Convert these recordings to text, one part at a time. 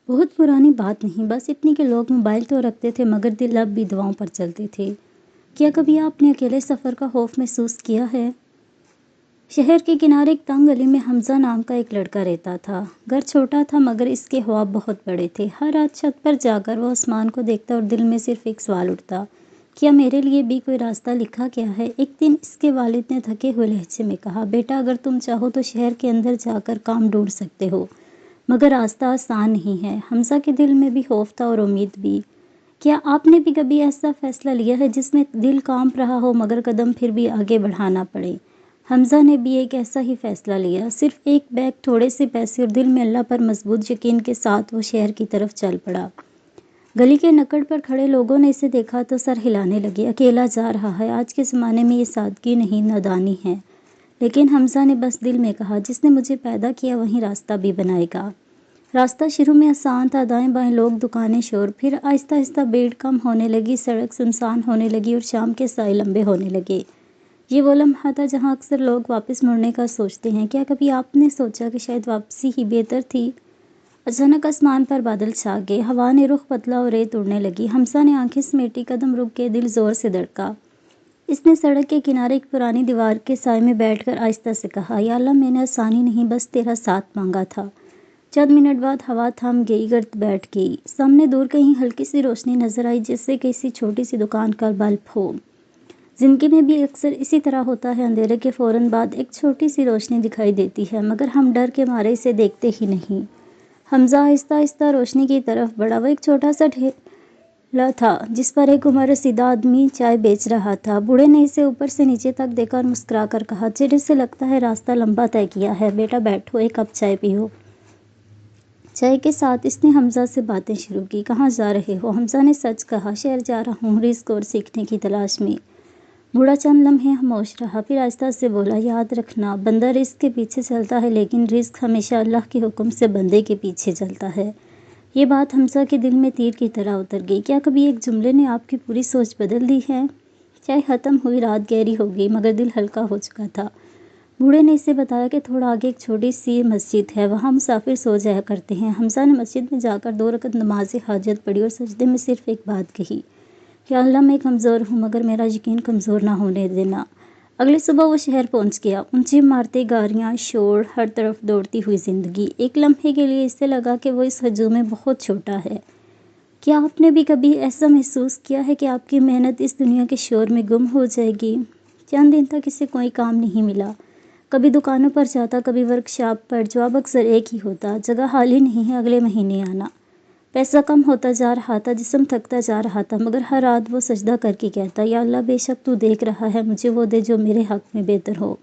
بہت پرانی بات نہیں، بس اتنی کہ لوگ موبائل تو رکھتے تھے مگر دل اب بھی دعاؤں پر چلتے تھے۔ کیا کبھی آپ نے اکیلے سفر کا خوف محسوس کیا ہے؟ شہر کے کنارے ایک تنگ گلی میں حمزہ نام کا ایک لڑکا رہتا تھا۔ گھر چھوٹا تھا مگر اس کے خواب بہت بڑے تھے۔ ہر رات چھت پر جا کر وہ آسمان کو دیکھتا اور دل میں صرف ایک سوال اٹھتا، کیا میرے لیے بھی کوئی راستہ لکھا گیا ہے؟ ایک دن اس کے والد نے تھکے ہوئے لہجے میں کہا، بیٹا اگر تم چاہو تو شہر کے اندر جا کر کام ڈھونڈ سکتے ہو، مگر راستہ آسان نہیں ہے۔ حمزہ کے دل میں بھی خوف تھا اور امید بھی۔ کیا آپ نے بھی کبھی ایسا فیصلہ لیا ہے جس میں دل کانپ رہا ہو مگر قدم پھر بھی آگے بڑھانا پڑے؟ حمزہ نے بھی ایک ایسا ہی فیصلہ لیا۔ صرف ایک بیگ، تھوڑے سے پیسے اور دل میں اللہ پر مضبوط یقین کے ساتھ وہ شہر کی طرف چل پڑا۔ گلی کے نکڑ پر کھڑے لوگوں نے اسے دیکھا تو سر ہلانے لگے۔ اکیلا جا رہا ہے، آج کے زمانے میں یہ سادگی نہیں، نادانی ہے۔ لیکن حمزہ نے بس دل میں کہا، جس نے مجھے پیدا کیا وہیں راستہ بھی بنائے گا۔ راستہ شروع میں آسان تھا، دائیں بائیں لوگ، دکانیں، شور، پھر آہستہ آہستہ بھیڑ کم ہونے لگی، سڑک سنسان ہونے لگی اور شام کے سائے لمبے ہونے لگے۔ یہ وہ لمحہ تھا جہاں اکثر لوگ واپس مڑنے کا سوچتے ہیں۔ کیا کبھی آپ نے سوچا کہ شاید واپسی ہی بہتر تھی؟ اچانک آسمان پر بادل چھا گئے، ہوا نے رخ بدلا اور ریت اڑنے لگی۔ حمزہ نے آنکھیں سمیٹی، قدم رک گئے، دل زور سے دھڑکا۔ اس نے سڑک کے کنارے ایک پرانی دیوار کے سائے میں بیٹھ کر آہستہ سے کہا، یا اللہ میں نے آسانی نہیں بس تیرا ساتھ مانگا تھا۔ چند منٹ بعد ہوا تھم گئی، گرد بیٹھ گئی۔ سامنے دور کہیں ہلکی سی روشنی نظر آئی، جیسے کسی چھوٹی سی دکان کا بلب ہو۔ زندگی میں بھی اکثر اسی طرح ہوتا ہے، اندھیرے کے فوراً بعد ایک چھوٹی سی روشنی دکھائی دیتی ہے مگر ہم ڈر کے مارے اسے دیکھتے ہی نہیں۔ حمزہ آہستہ آہستہ روشنی کی طرف بڑھا۔ وہ ایک چھوٹا سا ٹھیلا تھا جس پر ایک عمر رسیدہ آدمی چائے بیچ رہا تھا۔ بوڑھے نے اسے اوپر سے نیچے تک دیکھا اور مسکرا کر کہا، چہرے سے لگتا ہے راستہ لمبا طے کیا ہے، بیٹا بیٹھو، ایک کپ چائے پیو۔ چائے کے ساتھ اس نے حمزہ سے باتیں شروع کی۔ کہاں جا رہے ہو؟ حمزہ نے سچ کہا، شہر جا رہا ہوں، رزق اور سیکھنے کی تلاش میں۔ بوڑھا چند لمحے خاموش رہا، پھر آہستہ سے بولا، یاد رکھنا، بندہ رزق کے پیچھے چلتا ہے لیکن رزق ہمیشہ اللہ کے حکم سے بندے کے پیچھے چلتا ہے۔ یہ بات حمزہ کے دل میں تیر کی طرح اتر گئی۔ کیا کبھی ایک جملے نے آپ کی پوری سوچ بدل دی ہے؟ چائے ختم ہوئی، رات گہری ہو گئی مگر دل ہلکا ہو چکا تھا۔ بوڑھے نے اسے بتایا کہ تھوڑا آگے ایک چھوٹی سی مسجد ہے، وہاں مسافر سو جایا کرتے ہیں۔ حمزہ نے مسجد میں جا کر 2 رکعت نماز حاجت پڑھی اور سجدے میں صرف ایک بات کہی، یا اللہ میں کمزور ہوں مگر میرا یقین کمزور نہ ہونے دینا۔ اگلی صبح وہ شہر پہنچ گیا۔ اونچی عمارتیں، گاڑیاں، شور، ہر طرف دوڑتی ہوئی زندگی۔ ایک لمحے کے لیے اسے لگا کہ وہ اس ہجوم میں بہت چھوٹا ہے۔ کیا آپ نے بھی کبھی ایسا محسوس کیا ہے کہ آپ کی محنت اس دنیا کے شور میں گم ہو جائے گی؟ چند دن تک اسے کوئی کام نہیں ملا۔ کبھی دکانوں پر جاتا، کبھی ورک شاپ پر، جواب اکثر ایک ہی ہوتا، جگہ خالی نہیں ہے، اگلے مہینے آنا۔ پیسہ کم ہوتا جا رہا تھا، جسم تھکتا جا رہا تھا مگر ہر رات وہ سجدہ کر کے کہتا، یا اللہ بے شک تو دیکھ رہا ہے، مجھے وہ دے جو میرے حق میں بہتر ہو۔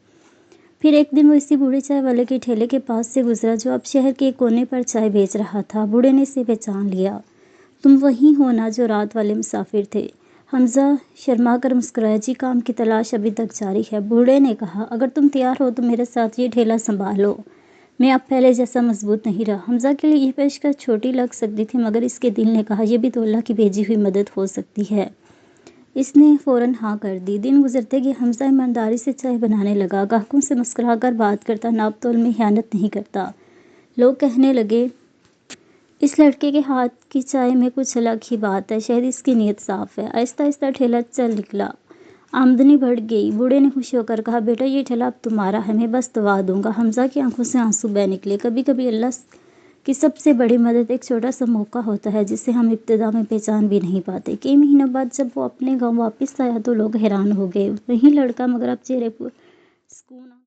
پھر ایک دن وہ اسی بوڑھے چائے والے کے ٹھیلے کے پاس سے گزرا جو اب شہر کے ایک کونے پر چائے بیچ رہا تھا۔ بوڑھے نے اسے پہچان لیا، تم وہی ہو نا جو رات والے مسافر تھے؟ حمزہ شرما کر مسکرایا، جی کام کی تلاش ابھی تک جاری ہے۔ بوڑھے نے کہا، اگر تم تیار ہو تو میرے ساتھ یہ ٹھیلا سنبھالو، میں اب پہلے جیسا مضبوط نہیں رہا۔ حمزہ کے لیے یہ پیشکش چھوٹی لگ سکتی تھی مگر اس کے دل نے کہا، یہ بھی تو اللہ کی بھیجی ہوئی مدد ہو سکتی ہے۔ اس نے فوراً ہاں کر دی۔ دن گزرتے گئے، حمزہ ایمانداری سے چائے بنانے لگا، گاہکوں سے مسکرا کر بات کرتا، ناپ تول میں خیانت نہیں کرتا۔ لوگ کہنے لگے، اس لڑکے کے ہاتھ کی چائے میں کچھ الگ ہی بات ہے، شاید اس کی نیت صاف ہے۔ آہستہ آہستہ ٹھیلا چل نکلا، آمدنی بڑھ گئی۔ بوڑھے نے خوش ہو کر کہا، بیٹا یہ ٹھیلا اب تمہارا ہے، میں بس دعا دوں گا۔ حمزہ کی آنکھوں سے آنسو بہہ نکلے۔ کبھی کبھی اللہ کی سب سے بڑی مدد ایک چھوٹا سا موقع ہوتا ہے جسے ہم ابتدا میں پہچان بھی نہیں پاتے۔ کئی مہینوں بعد جب وہ اپنے گاؤں واپس آیا تو لوگ حیران ہو گئے، وہی لڑکا مگر اب چہرے پر سکون